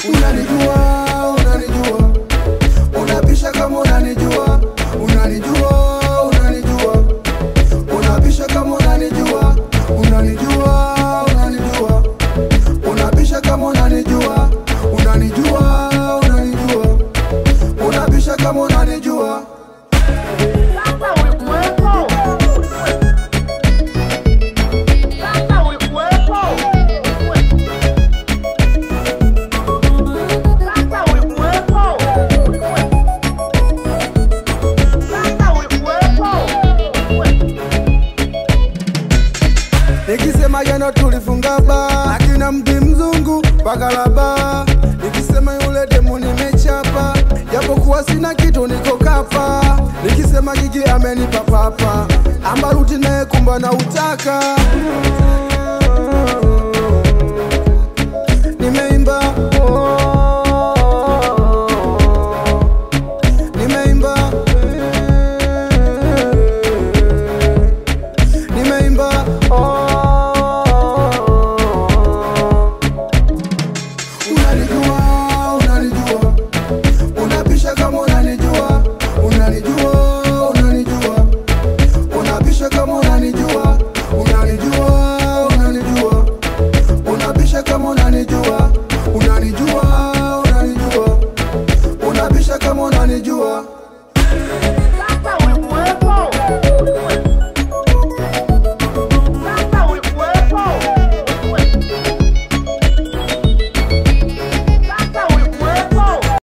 unanijua, unanijua. Unabisha kama unanijua, unanijua, unanijua. Unabisha kama unanijua, unanijua, unanijua. Unabisha kama unanijua, unanijua, unanijua. Unabisha kama unanijua. Nikisema yano tulifunga ba, akina mdi mzungu pakalaba. Nikisema yule demu nimechapa, japo kuwa sina kitu niko kapa. Nikisema Gigi amenipa papa, Ambaruti naye kumba na utaka.